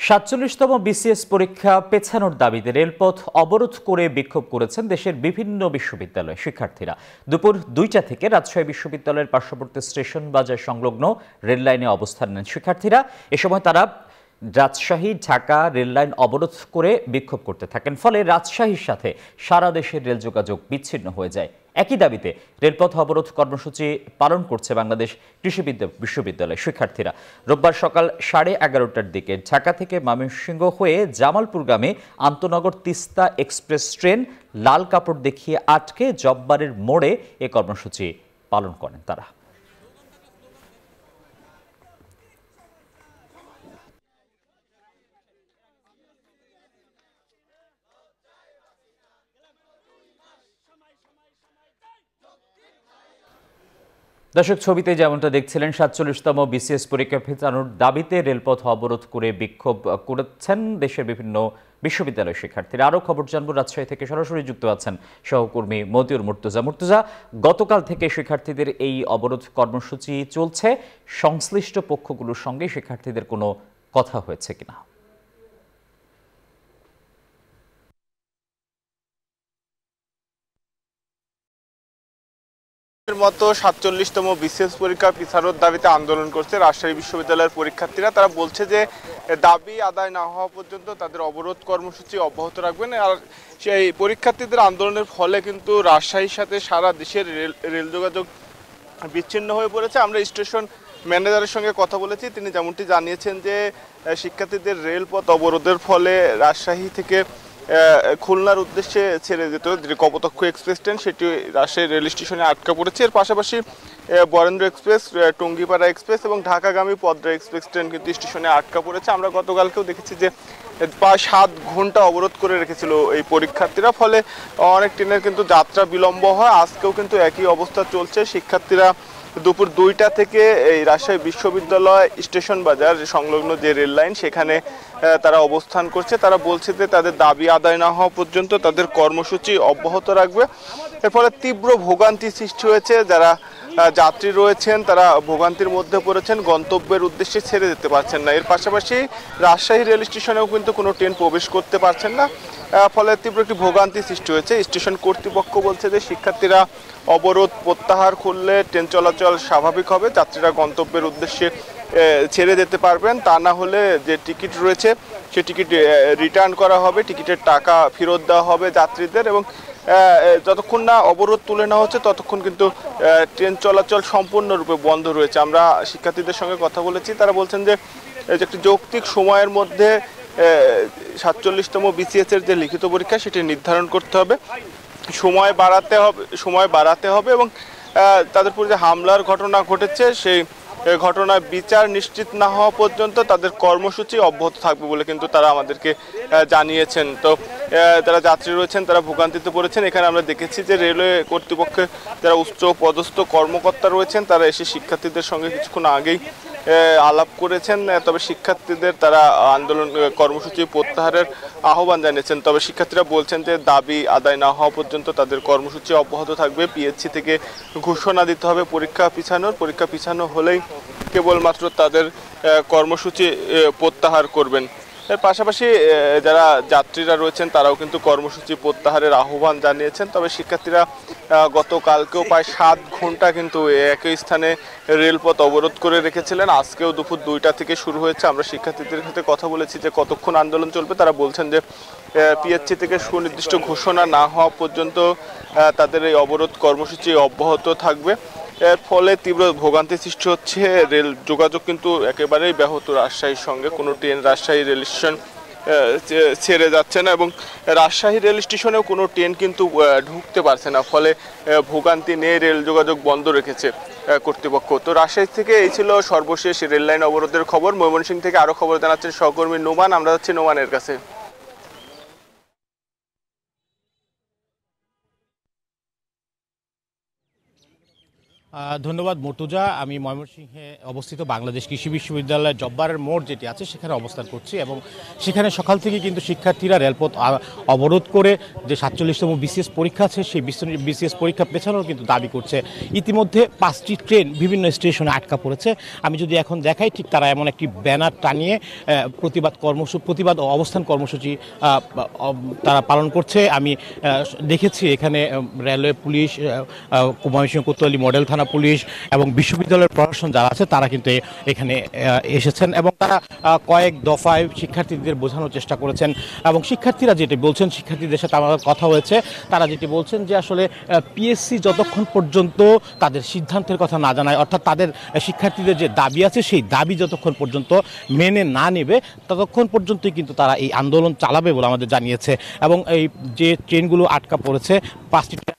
৪৭তম BCS পরীক্ষা পেছানোর দাবিতে রেলপথ অবরোধ করে বিক্ষোভ করেছেন দেশের বিভিন্ন বিশ্ববিদ্যালয়ের শিক্ষার্থীরা। দুপুর ২টা থেকে রাজশাহী বিশ্ববিদ্যালয়ের পার্শ্ববর্তী স্টেশন বাজার সংলগ্ন রেল লাইনে অবস্থান নেন শিক্ষার্থীরা। এ সময় তারা রাজশাহী ঢাকা রেললাইন অবরোধ করে বিক্ষোভ করতে থাকেন, ফলে রাজশাহীর সাথে সারা দেশের রেল যোগাযোগ বিচ্ছিন্ন হয়ে যায়। একই দাবিতে রেলপথ অবরোধ কর্মসূচি পালন করছে বাংলাদেশ কৃষি বিশ্ববিদ্যালয়ের শিক্ষার্থীরা। রোববার সকাল 11:30টার দিকে ঢাকা থেকে ময়মনসিংহ হয়ে জামালপুরগামী আন্তনগর তিস্তা এক্সপ্রেস ট্রেন লাল কাপড় দেখিয়ে আটকে জব্বারের মোড়ে এ কর্মসূচি পালন করেন তারা। দর্শক, ছবিতে যেমনটা দেখছিলেন, ৪৭তম বিসিএস পরীক্ষা পেছানোর দাবিতে রেলপথ অবরোধ করে বিক্ষোভ করেছেন দেশের বিভিন্ন বিশ্ববিদ্যালয়ের শিক্ষার্থীরা। আরও খবর জানবো, রাজশাহী থেকে সরাসরি যুক্ত আছেন সহকর্মী মতিউর মুর্তজা। গতকাল থেকে শিক্ষার্থীদের এই অবরোধ কর্মসূচি চলছে, সংশ্লিষ্ট পক্ষগুলোর সঙ্গে শিক্ষার্থীদের কোনো কথা হয়েছে কিনা? মতো ৪৭তম বিসিএস পরীক্ষা পিছানোর দাবিতে আন্দোলন করছে রাজশাহী বিশ্ববিদ্যালয়ের পরীক্ষার্থীরা। তারা বলছে যে দাবি আদায় না হওয়া পর্যন্ত তাদের অবরোধ কর্মসূচি অব্যাহত রাখবেন। আর সেই পরীক্ষার্থীদের আন্দোলনের ফলে কিন্তু রাজশাহীর সাথে সারা দেশের রেল যোগাযোগ বিচ্ছিন্ন হয়ে পড়েছে। আমরা স্টেশন ম্যানেজারের সঙ্গে কথা বলেছি, তিনি যেমনটি জানিয়েছেন যে শিক্ষার্থীদের রেলপথ অবরোধের ফলে রাজশাহী থেকে খুলনার উদ্দেশ্যে ছেড়ে যেত যে কপোতাক্ষ এক্সপ্রেস ট্রেন, সেটি রাজশাহী রেল স্টেশনে আটকা পড়েছে। এর পাশাপাশি বরেন্দ্র এক্সপ্রেস, টঙ্গিপাড়া এক্সপ্রেস এবং ঢাকাগামী পদ্মা এক্সপ্রেস ট্রেন কিন্তু স্টেশনে আটকা পড়েছে। আমরা গতকালকেও দেখেছি যে প্রায় ৭ ঘন্টা অবরোধ করে রেখেছিল এই পরীক্ষার্থীরা, ফলে অনেক ট্রেনের কিন্তু যাত্রা বিলম্ব হয়। আজকেও কিন্তু একই অবস্থা চলছে। শিক্ষার্থীরা দুপুর ২টা থেকে এই রাজশাহী বিশ্ববিদ্যালয় স্টেশন বাজার সংলগ্ন যে রেল লাইন, সেখানে তারা অবস্থান করছে। তারা বলছে যে তাদের দাবি আদায় না হওয়া পর্যন্ত তাদের কর্মসূচি অব্যাহত রাখবে। এর ফলে তীব্র ভোগান্তি সৃষ্টি হয়েছে। যারা যাত্রী রয়েছেন তারা ভোগান্তির মধ্যে পড়েছেন, গন্তব্যের উদ্দেশ্যে ছেড়ে যেতে পারছেন না। এর পাশাপাশি রাজশাহী রেল স্টেশনেও কিন্তু কোনো ট্রেন প্রবেশ করতে পারছেন না, ফলে তীব্র একটি ভোগান্তি সৃষ্টি হয়েছে। স্টেশন কর্তৃপক্ষ বলছে যে শিক্ষার্থীরা অবরোধ প্রত্যাহার করলে ট্রেন চলাচল স্বাভাবিক হবে, যাত্রীরা গন্তব্যের উদ্দেশ্যে ছেড়ে যেতে পারবেন। তা না হলে যে টিকিট রয়েছে সে টিকিট রিটার্ন করা হবে, টিকিটের টাকা ফেরত দেওয়া হবে যাত্রীদের। এবং যতক্ষণ না অবরোধ তুলে নেওয়া হচ্ছে ততক্ষণ কিন্তু ট্রেন চলাচল সম্পূর্ণরূপে বন্ধ রয়েছে। আমরা শিক্ষার্থীদের সঙ্গে কথা বলেছি, তারা বলছেন যে একটি যৌক্তিক সময়ের মধ্যে ৪৭তম বিসিএস এর যে লিখিত পরীক্ষা সেটি নির্ধারণ করতে হবে, সময় বাড়াতে হবে এবং তাদের উপর যে হামলার ঘটনা ঘটেছে সেই ঘটনার বিচার নিশ্চিত না হওয়া পর্যন্ত তাদের কর্মসূচি অব্যাহত থাকবে বলে কিন্তু তারা আমাদেরকে জানিয়েছেন। তো যারা যাত্রী রয়েছেন তারা ভোগান্তিতে পড়েছেন। এখানে আমরা দেখেছি যে রেলওয়ে কর্তৃপক্ষের যারা উচ্চ পদস্থ কর্মকর্তা রয়েছেন তারা এসে শিক্ষার্থীদের সঙ্গে কিছুক্ষণ আগেই আলাপ করেছেন। তবে শিক্ষার্থীদের তারা আন্দোলন কর্মসূচি প্রত্যাহারের আহ্বান জানিয়েছেন। তবে শিক্ষার্থীরা বলছেন যে দাবি আদায় না হওয়া পর্যন্ত তাদের কর্মসূচি অব্যাহত থাকবে। পিএসসি থেকে ঘোষণা দিতে হবে পরীক্ষা পিছানো হলেই কেবলমাত্র তাদের কর্মসূচি প্রত্যাহার করবেন। এর পাশাপাশি যারা যাত্রীরা রয়েছেন তারাও কিন্তু কর্মসূচি প্রত্যাহারের আহ্বান জানিয়েছেন। তবে শিক্ষার্থীরা গতকালকেও প্রায় ৭ ঘন্টা কিন্তু একই স্থানে রেলপথ অবরোধ করে রেখেছিলেন। আজকেও দুপুর ২টা থেকে শুরু হয়েছে। আমরা শিক্ষার্থীদের সাথে কথা বলেছি যে কতক্ষণ আন্দোলন চলবে। তারা বলছেন যে পিএসসি থেকে সুনির্দিষ্ট ঘোষণা না হওয়া পর্যন্ত তাদের এই অবরোধ কর্মসূচি অব্যাহত থাকবে। এর ফলে তীব্র ভোগান্তি সৃষ্টি হচ্ছে। রেল যোগাযোগ কিন্তু একেবারেই ব্যাহত রাজশাহীর সঙ্গে। কোনো ট্রেন রাজশাহী রেল স্টেশন ছেড়ে যাচ্ছে না এবং রাজশাহী রেল স্টেশনেও কোনো ট্রেন কিন্তু ঢুকতে পারছে না, ফলে ভোগান্তি নিয়ে রেল যোগাযোগ বন্ধ রেখেছে কর্তৃপক্ষ। তো রাজশাহী থেকে এই ছিল সর্বশেষ রেল লাইন অবরোধের খবর। ময়মনসিংহ থেকে আরও খবর জানাচ্ছেন সহকর্মী নোমান। আমরা যাচ্ছি নোমানের কাছে। ধন্যবাদ মর্তুজা। আমি ময়মনসিংহে অবস্থিত বাংলাদেশ কৃষি বিশ্ববিদ্যালয়ের জব্বারের মোড় যেটি আছে সেখানে অবস্থান করছি এবং সেখানে সকাল থেকে কিন্তু শিক্ষার্থীরা রেলপথ অবরোধ করে যে 47তম বিসিএস পরীক্ষা আছে সেই বিসিএস পরীক্ষা পেছানোর কিন্তু দাবি করছে। ইতিমধ্যে 5টি ট্রেন বিভিন্ন স্টেশনে আটকা পড়েছে। আমি যদি এখন দেখাই, ঠিক তারা এমন একটি ব্যানার টানিয়ে প্রতিবাদ ও অবস্থান কর্মসূচি তারা পালন করছে। আমি দেখেছি এখানে railway police, Mymensingh Kotwali model থানা পুলিশ এবং বিশ্ববিদ্যালয়ের প্রশাসন যারা আছে তারা কিন্তু এখানে এসেছেন এবং তারা কয়েক দফায় শিক্ষার্থীদের বোঝানোর চেষ্টা করেছেন। এবং শিক্ষার্থীরা যেটি বলছেন, শিক্ষার্থীদের সাথে আমার কথা হয়েছে, তারা যেটি বলছেন যে আসলে পিএসসি যতক্ষণ পর্যন্ত তাদের সিদ্ধান্তের কথা না জানায়, অর্থাৎ তাদের শিক্ষার্থীদের যে দাবি আছে সেই দাবি যতক্ষণ পর্যন্ত মেনে না নেবে ততক্ষণ পর্যন্তই কিন্তু তারা এই আন্দোলন চালাবে বলে আমাদের জানিয়েছে। এবং এই যে ট্রেনগুলো আটকা পড়েছে, 5টি ট্রেন